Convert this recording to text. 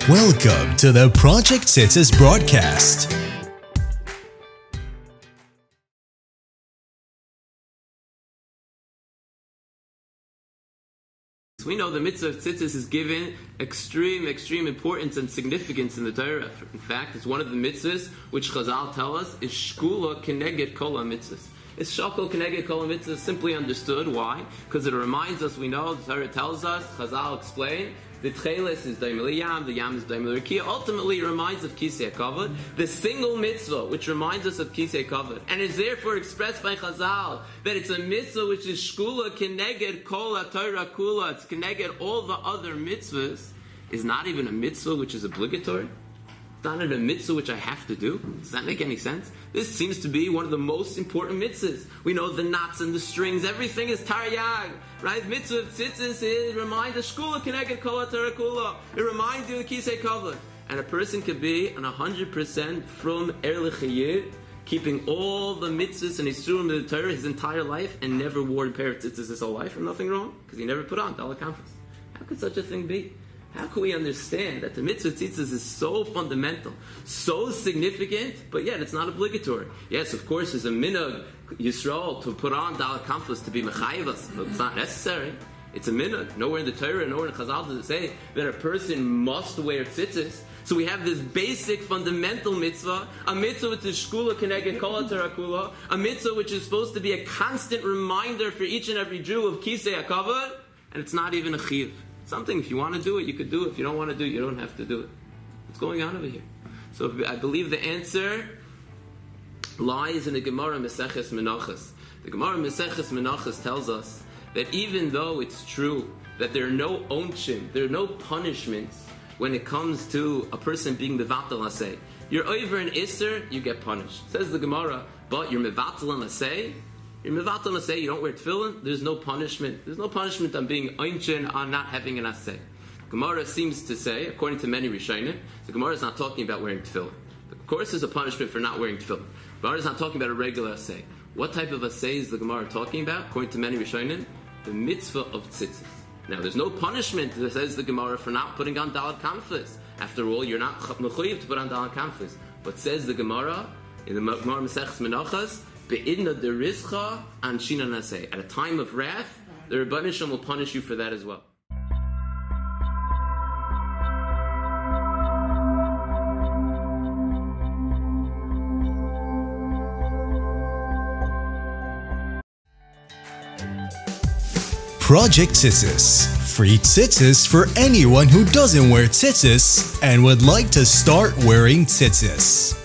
Welcome to the Project Tzitzis broadcast. We know the mitzvah of tzitzis is given extreme importance and significance in the Torah. In fact, it's one of the mitzvahs which Chazal tell us is shkula keneged kol ha-mitzvahs. It's shakol keneged kol ha-mitzvahs, simply understood. Why? Because it reminds us, we know, the Torah tells us, Chazal explain, the tcheles is daimel yam, the yam is daimel rikia. Ultimately, it reminds of kisei kavod, the single mitzvah which reminds us of kisei kavod, and is therefore expressed by Chazal that it's a mitzvah which is shkula keneged kol ha-Torah kula. It's keneged all the other mitzvahs. Is not even a mitzvah which is obligatory. It's not even a mitzvah which I have to do. Does that make any sense? This seems to be one of the most important mitzvahs. We know the knots and the strings, everything is taryag, right? Mitzvah of tzitzis, it reminds us, shkula keneged kol ha-Torah kula. It reminds you of kisei kavod. And a person could be on 100% from er l'chayir, keeping all the mitzvahs and isurim of the Torah his entire life and never wore a pair of tzitzis his whole life, and nothing wrong, because he never put on daled kanfas. How could such a thing be? How can we understand that the mitzvah of tzitzis is so fundamental, so significant, but yet it's not obligatory? Yes, of course, there's a minhag Yisrael to put on daled kanfas to be mechayivas, but it's not necessary. It's a minhag. Nowhere in the Torah, nowhere in Chazal does it say that a person must wear tzitzis. So we have this basic, fundamental mitzvah, a mitzvah which is shkula keneged kol ha-Torah kula, a mitzvah which is supposed to be a constant reminder for each and every Jew of kisei hakavod, and it's not even a chiyuv. Something, if you want to do it, you could do it. If you don't want to do it, you don't have to do it. What's going on over here? So I believe the answer lies in the Gemara Meseches Menachos. The Gemara Meseches Menachos tells us that even though it's true that there are no onshim, there are no punishments when it comes to a person being mevatel asay. You're over an isser, you get punished. Says the Gemara, but you're mevatel asay. You're mevatel asay, you don't wear tefillin, there's no punishment. There's no punishment on being oinchin, on not having an asay. Gemara seems to say, according to many Rishonim, the Gemara is not talking about wearing tefillin. Of course there's a punishment for not wearing tefillin. Gemara is not talking about a regular asay. What type of asay is the Gemara talking about, according to many Rishonim? The mitzvah of tzitzis. Now there's no punishment, says the Gemara, for not putting on daled kanfas. After all, you're not mechuyev to put on daled kanfas. But says the Gemara, in the Gemara Meseches Menachos, be'idna derizcha an shina naseh. At a time of wrath, the Rebbeinu Shalom will punish you for that as well. Project Tzitzis. Free tzitzis for anyone who doesn't wear tzitzis and would like to start wearing tzitzis.